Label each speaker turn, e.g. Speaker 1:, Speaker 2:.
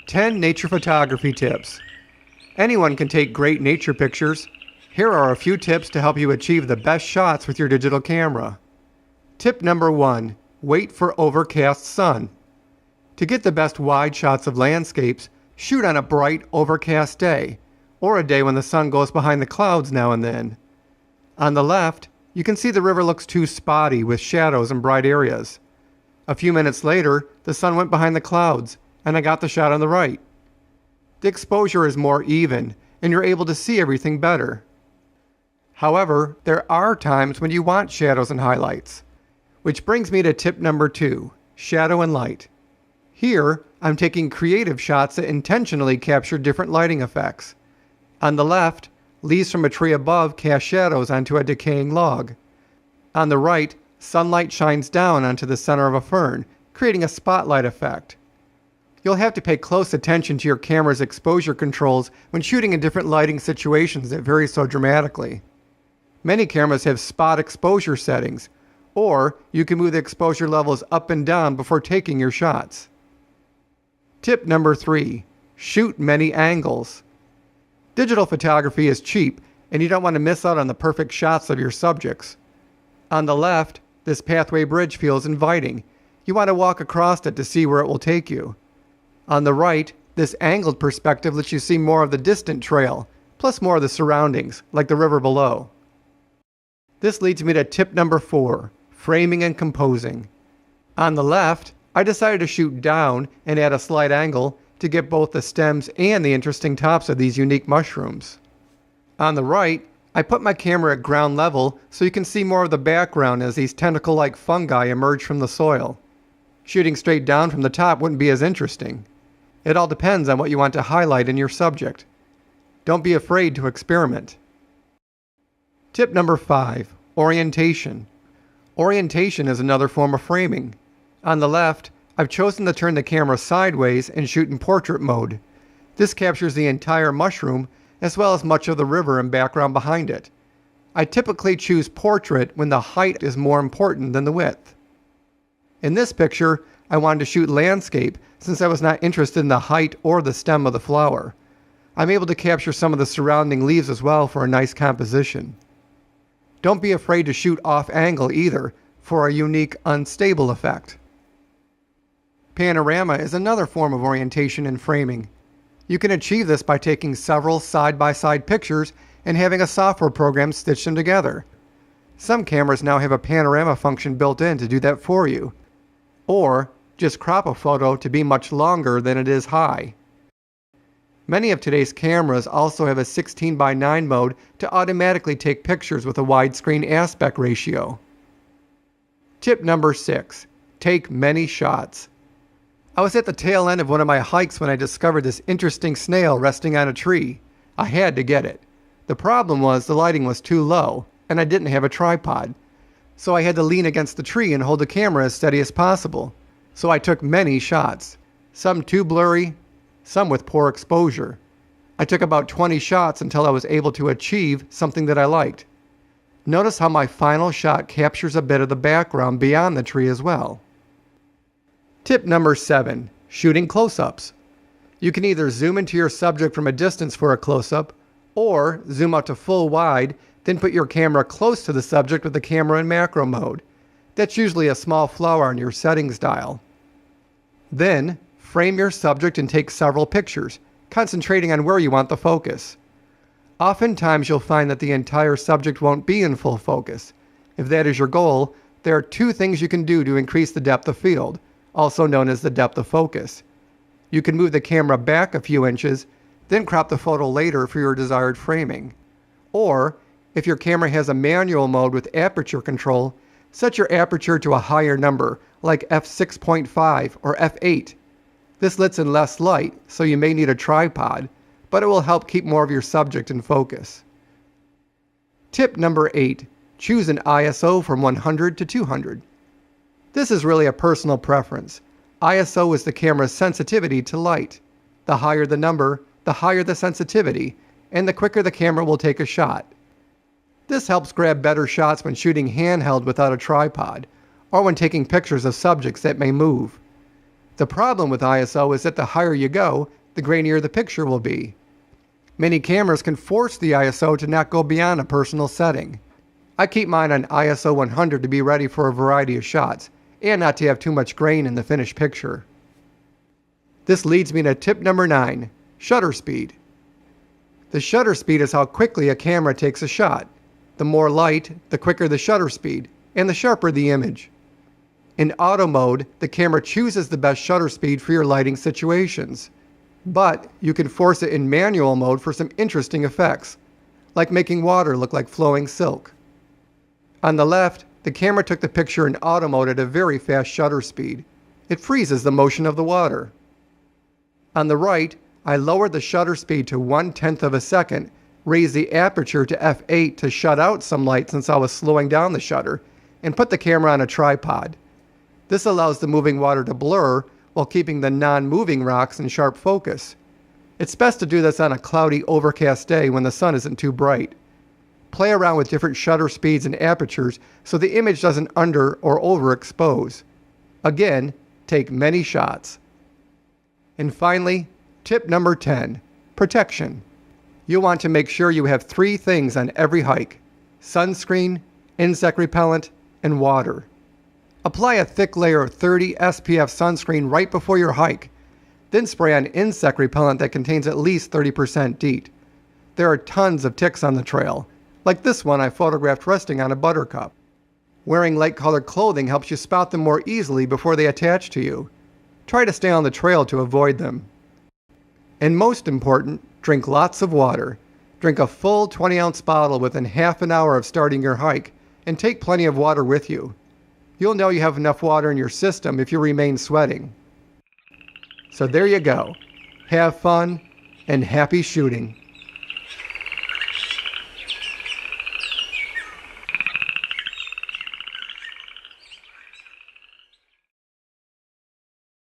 Speaker 1: 10 nature photography tips. Anyone can take great nature pictures. Here are a few tips to help you achieve the best shots with your digital camera. Tip number 1. Wait for overcast sun. To get the best wide shots of landscapes, shoot on a bright, overcast day, or a day when the sun goes behind the clouds now and then. On the left, you can see the river looks too spotty with shadows and bright areas. A few minutes later, the sun went behind the clouds, and I got the shot on the right. The exposure is more even, and you're able to see everything better. However, there are times when you want shadows and highlights. Which brings me to tip number 2, shadow and light. Here, I'm taking creative shots that intentionally capture different lighting effects. On the left, leaves from a tree above cast shadows onto a decaying log. On the right, sunlight shines down onto the center of a fern, creating a spotlight effect. You'll have to pay close attention to your camera's exposure controls when shooting in different lighting situations that vary so dramatically. Many cameras have spot exposure settings, or you can move the exposure levels up and down before taking your shots. Tip number 3. Shoot many angles. Digital photography is cheap, and you don't want to miss out on the perfect shots of your subjects. On the left, this pathway bridge feels inviting. You want to walk across it to see where it will take you. On the right, this angled perspective lets you see more of the distant trail, plus more of the surroundings, like the river below. This leads me to tip number 4, framing and composing. On the left, I decided to shoot down and add a slight angle to get both the stems and the interesting tops of these unique mushrooms. On the right, I put my camera at ground level so you can see more of the background as these tentacle-like fungi emerge from the soil. Shooting straight down from the top wouldn't be as interesting. It all depends on what you want to highlight in your subject. Don't be afraid to experiment. Tip number 5, orientation. Orientation is another form of framing. On the left, I've chosen to turn the camera sideways and shoot in portrait mode. This captures the entire mushroom as well as much of the river and background behind it. I typically choose portrait when the height is more important than the width. In this picture, I wanted to shoot landscape since I was not interested in the height or the stem of the flower. I'm able to capture some of the surrounding leaves as well for a nice composition. Don't be afraid to shoot off angle either for a unique unstable effect. Panorama is another form of orientation and framing. You can achieve this by taking several side-by-side pictures and having a software program stitch them together. Some cameras now have a panorama function built in to do that for you. Or just crop a photo to be much longer than it is high. Many of today's cameras also have a 16:9 mode to automatically take pictures with a widescreen aspect ratio. Tip number 6. Take many shots. I was at the tail end of one of my hikes when I discovered this interesting snail resting on a tree. I had to get it. The problem was the lighting was too low, and I didn't have a tripod. So I had to lean against the tree and hold the camera as steady as possible. So I took many shots, some too blurry, some with poor exposure. I took about 20 shots until I was able to achieve something that I liked. Notice how my final shot captures a bit of the background beyond the tree as well. Tip number 7, shooting close-ups. You can either zoom into your subject from a distance for a close-up, or zoom out to full wide, then put your camera close to the subject with the camera in macro mode. That's usually a small flower on your settings dial. Then, frame your subject and take several pictures, concentrating on where you want the focus. Oftentimes you'll find that the entire subject won't be in full focus. If that is your goal, there are 2 things you can do to increase the depth of field, also known as the depth of focus. You can move the camera back a few inches, then crop the photo later for your desired framing. Or, if your camera has a manual mode with aperture control, set your aperture to a higher number, like f6.5 or f8. This lets in less light, so you may need a tripod, but it will help keep more of your subject in focus. Tip number 8. Choose an ISO from 100 to 200. This is really a personal preference. ISO is the camera's sensitivity to light. The higher the number, the higher the sensitivity, and the quicker the camera will take a shot. This helps grab better shots when shooting handheld without a tripod, or when taking pictures of subjects that may move. The problem with ISO is that the higher you go, the grainier the picture will be. Many cameras can force the ISO to not go beyond a personal setting. I keep mine on ISO 100 to be ready for a variety of shots, and not to have too much grain in the finished picture. This leads me to tip number 9, shutter speed. The shutter speed is how quickly a camera takes a shot. The more light, the quicker the shutter speed, and the sharper the image. In auto mode, the camera chooses the best shutter speed for your lighting situations. But you can force it in manual mode for some interesting effects, like making water look like flowing silk. On the left, the camera took the picture in auto mode at a very fast shutter speed. It freezes the motion of the water. On the right, I lowered the shutter speed to 1/10 of a second, raised the aperture to f8 to shut out some light since I was slowing down the shutter, and put the camera on a tripod. This allows the moving water to blur while keeping the non-moving rocks in sharp focus. It's best to do this on a cloudy, overcast day when the sun isn't too bright. Play around with different shutter speeds and apertures so the image doesn't under or overexpose. Again, take many shots. And finally, tip number 10, protection. You'll want to make sure you have 3 things on every hike: sunscreen, insect repellent, and water. Apply a thick layer of 30 SPF sunscreen right before your hike. Then spray on insect repellent that contains at least 30% DEET. There are tons of ticks on the trail, like this one I photographed resting on a buttercup. Wearing light-colored clothing helps you spot them more easily before they attach to you. Try to stay on the trail to avoid them. And most important, drink lots of water. Drink a full 20-ounce bottle within half an hour of starting your hike, and take plenty of water with you. You'll know you have enough water in your system if you remain sweating. So there you go. Have fun and happy shooting.